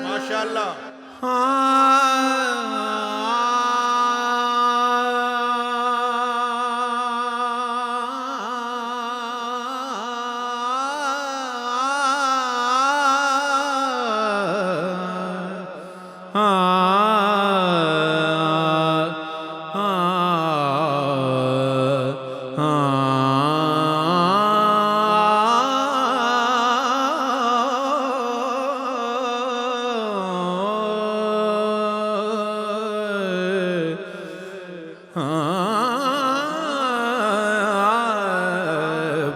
माशाअल्लाह।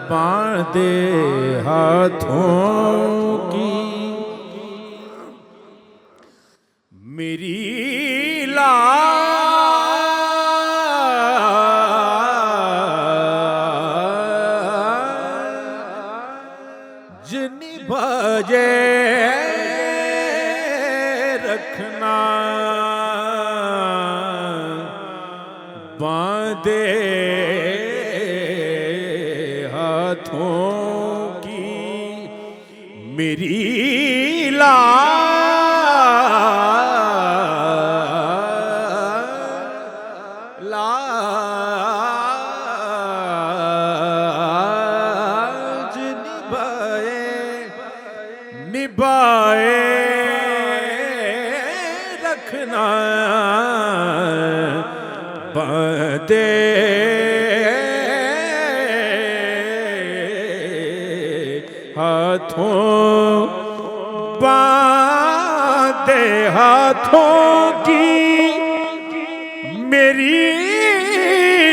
बांधे हाथों की मेरी लाज निभाए रखना बांधे हाथों की मेरी लाज निभाए रखना बांधे बांधे हाथों की मेरी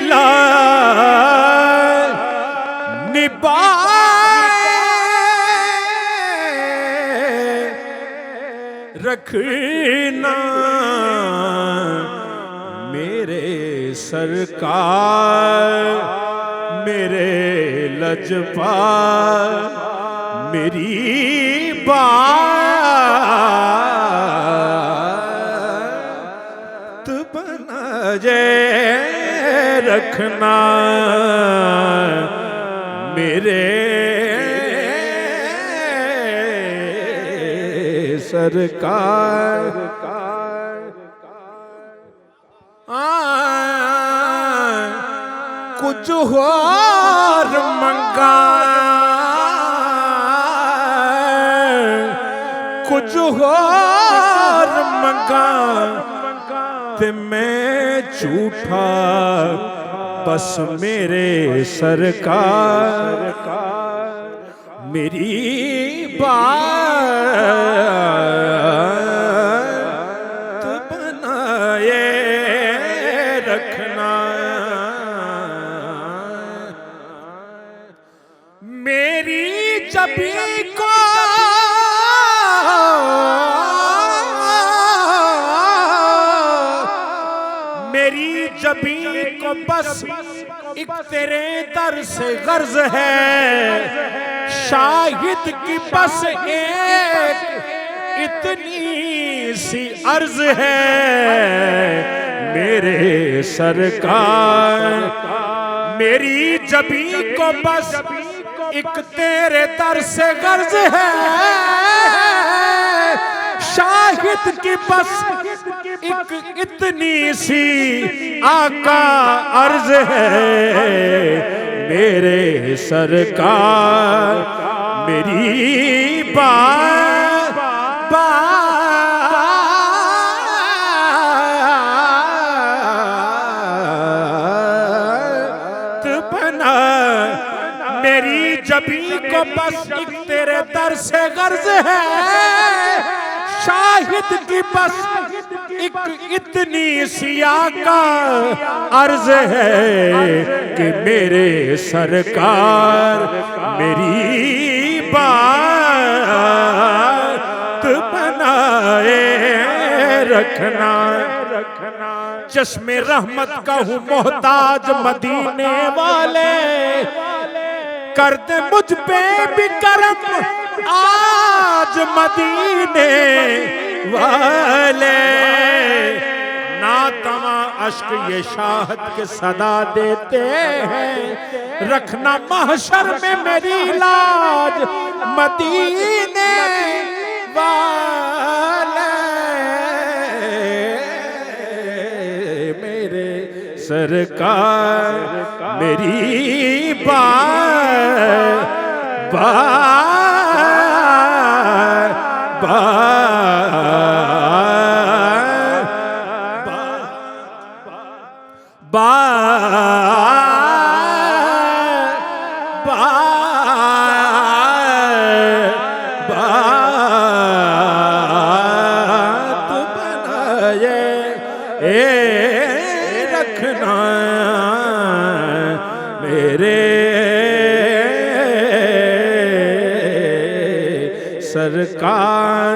लाज निभाए रखना मेरे सरकार मेरे लजपाल मेरी बात बनाए रखना मेरे सरकार। कुछ और मंगा कुछ और मंगा ते मैं झूठा बस मेरे सरकार मेरी बात बनाए रखना मेरी जबी को मेरी जबी को बस एक तेरे दर से गर्ज है शाहिद की बस एक इतनी सी अर्ज है मेरे सरकार मेरी जबी को बस एक तेरे दर से गर्ज है शाहिद की बस एक इतनी सी आका अर्ज है मेरे सरकार मेरी बात बना मेरी जबी को बस एक तेरे दर से गर्ज है शाहिद की बस एक इतनी सिया का अर्ज है कि मेरे सरकार मेरी बात बनाए रखना। चश्मे रहमत का हूँ मोहताज मदीने वाले, कर दे मुझ पे भी करम आज मदीने वाले। नातवा अश्क ये शाहद के सदा देते हैं, रखना महशर में मेरी लाज मदीने वाले। मेरे सरकार मेरी बात बनाए रखना मेरे सरकार।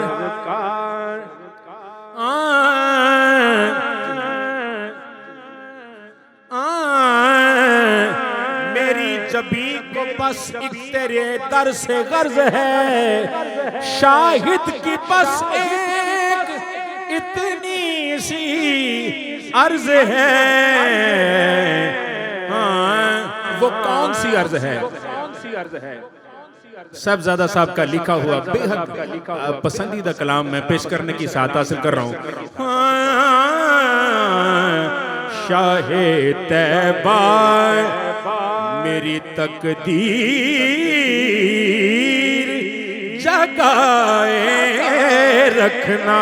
मेरी जबी को बस एक तेरे दर से गर्ज है, शाहिद की बस एक इतनी सी अर्ज है। वो कौन सी अर्ज है? साहबजादा साहब का लिखा हुआ बेहद पसंदीदा कलाम मैं पेश करने की साथ हासिल कर रहा हूं। शाहे तैबा मेरी तकदीर जगाए रखना।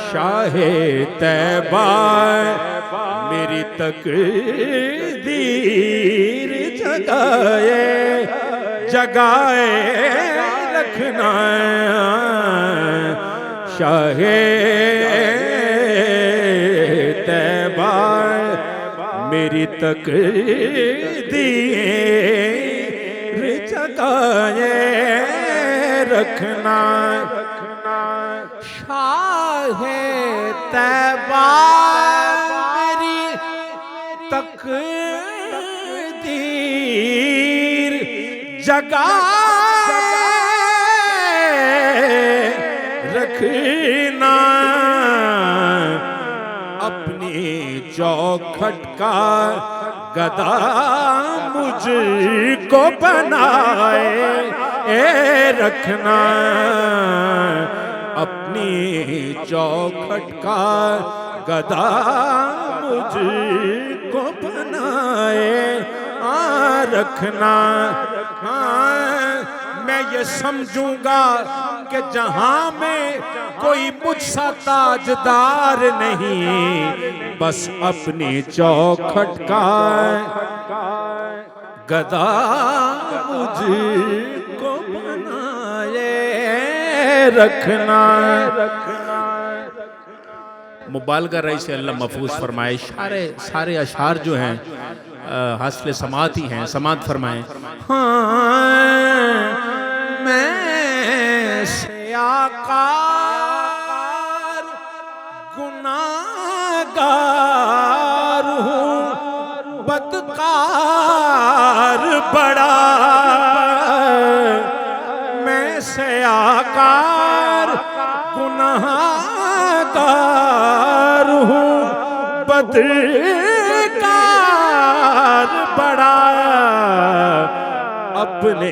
शाहे तैबा मेरी तकदीर जगाए रखना। शाहे तैबा मेरी तकदीर जगाए रखना। शाहे तैबा मेरी तकदीर जगाए रखना। अपनी चौखट का गदा मुझको बनाए रखना। अपनी चौखट का गदा मुझको बनाए रखना। मैं ये समझूंगा कि जहां में कोई मुझसा ताजदार नहीं, बस अपनी चौखट का गदा मुझको बनाए रखना। मुबालगा रही से अल्लाह महफूज फरमाए। सारे अशार जो हैं हासिल समात ही हैं, समात फरमाए। मैं सयाकार गुनाहगार हूँ, बदकार बड़ा। मैं सयाकार गुनाहगार हूँ, बदकार बड़ा। अपने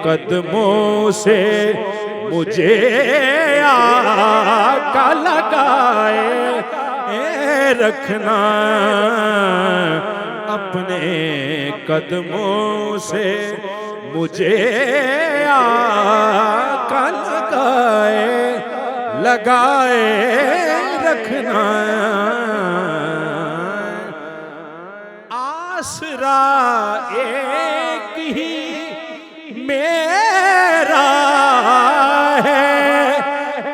कदमों से मुझे आका लगाए रखना। अपने कदमों से मुझे आका लगाए रखना। आसरा एक ही मेरा है,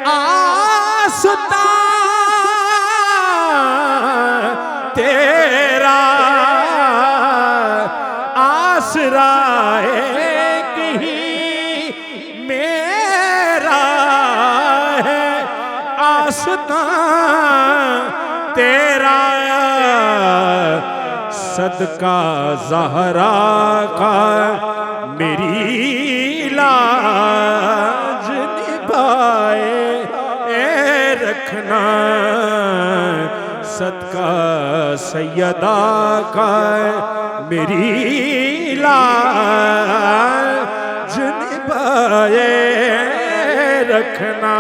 आस्था तेरा आसरा एक ही मेरा है, आस्था तेरा सदका ज़हरा का मेरी लाज निभाए रखना, सदका सैयदा का मेरी लाज निभाए रखना।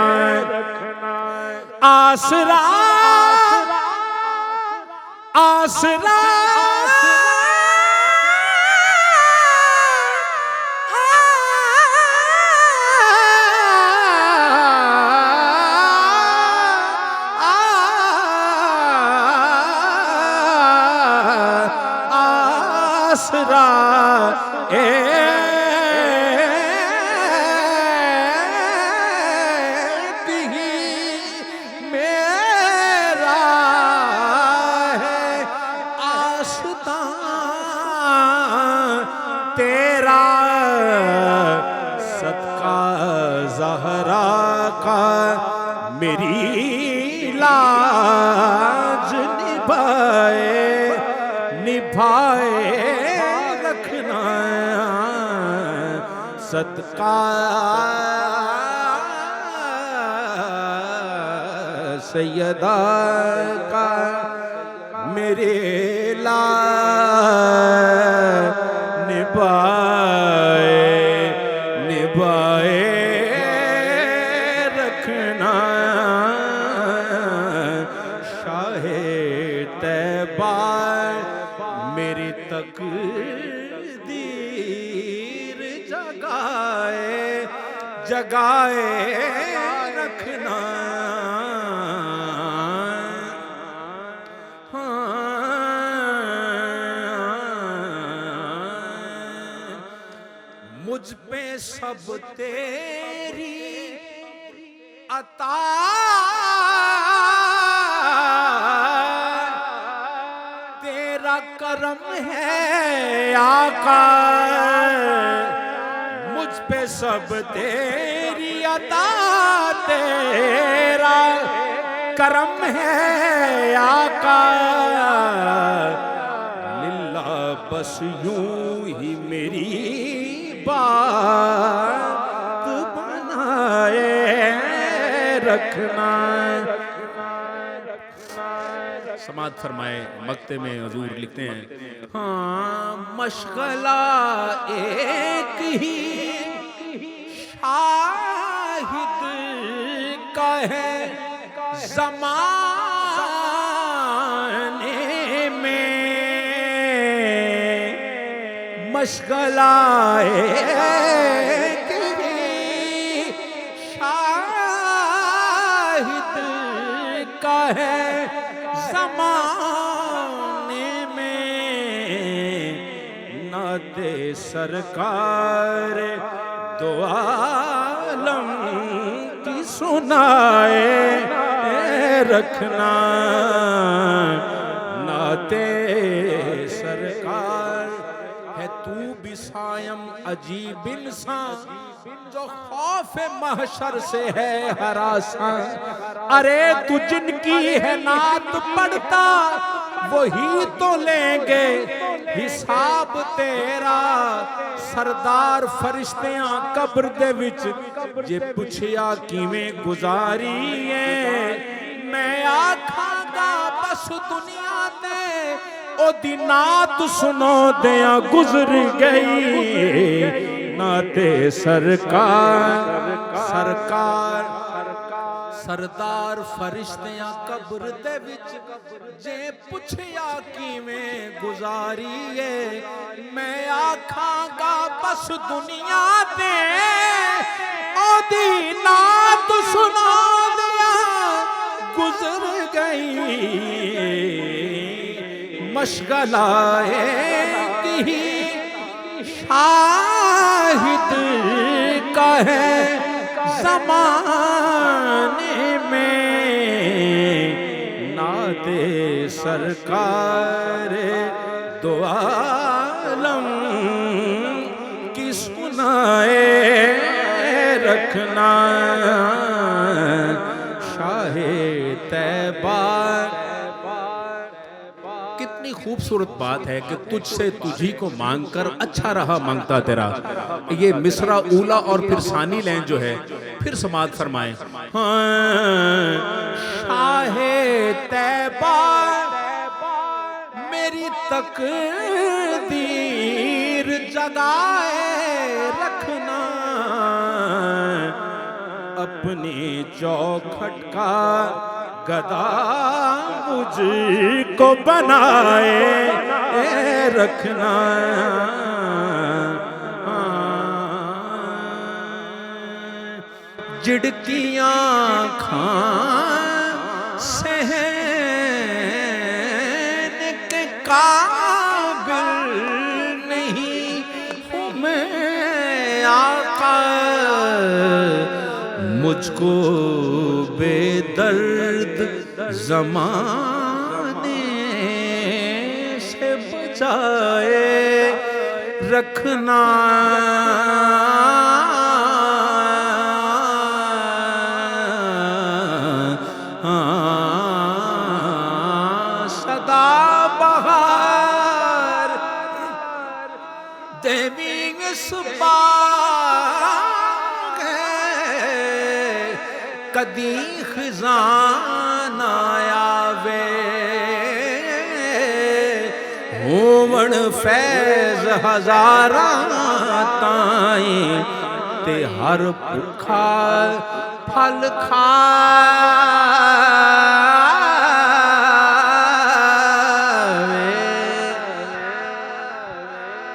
आसरा आसरा आसरा मेरा है, आस्था तेरा सदका ज़हरा का मेरी लाज निभाए निभाए रखना, सदका सैयदा का मेरे लाज निभाए निभाए रखना। शाहे तैबा मेरी तकदीर जगाए जगाए रखना। मुझ पे सब तेरी अता, तेरा करम है आका, मुझ पे सब तेरी अता, तेरा करम है आका। लिल्लाह बस यूं ही मेरी बात बनाए रखना। समात फरमाए मक्ते में हजूर लिखते हैं, हाँ मशगला एक ही शाहिद का है ज़माने में, मशगला एक ही शाहिद का है ज़माने में। नाते सरकार दो आलम की सुनाए रखना, नाते सरकार है तू भी सायम अजीब इंसान, जो खौफ महशर से है हरासा। अरे तू जिनकी है नात पढ़ता, वही तो लेंगे हिसाब तेरा। सरदार फरिश्तियां कब्र दे विच जे पुछया किवें गुजारी है, मैं आखांगा बस दुनिया ते ओदी नात सुनो दिया गुजर गई। नाते सरकार सरकार सरदार फरिश्तियां कब्र दे विच जे पुछया किवें गुजारी है, मैं आखांगा बस दुनिया ते ओदी नात सुना दिया गुजर गई। मशगला एक ही शाहिद का है ज़माने में, नाते सरकार दो आलम रखना शाहे तैबा। कितनी खूबसूरत बात है कि तुझसे तुझी को मांगकर अच्छा रहा मांगता तेरा। ये मिसरा ऊला और फिर सानी लाइन जो है फिर समात फरमाए। हाँ, शाहे तैबा मेरी तकदीर जगाए रखना, अपनी चौखट का गदा मुझको बनाए रखना। जिड़कियां खां सहन के काबिल नहीं हूँ मैं आका, मुझको बेदर्द ज़माने से बचाए रखना। सदा बहार देविंग सुबाग कदी खिजान आवे, होवण फैज हजारा ताई ते हर भुखा फल खा।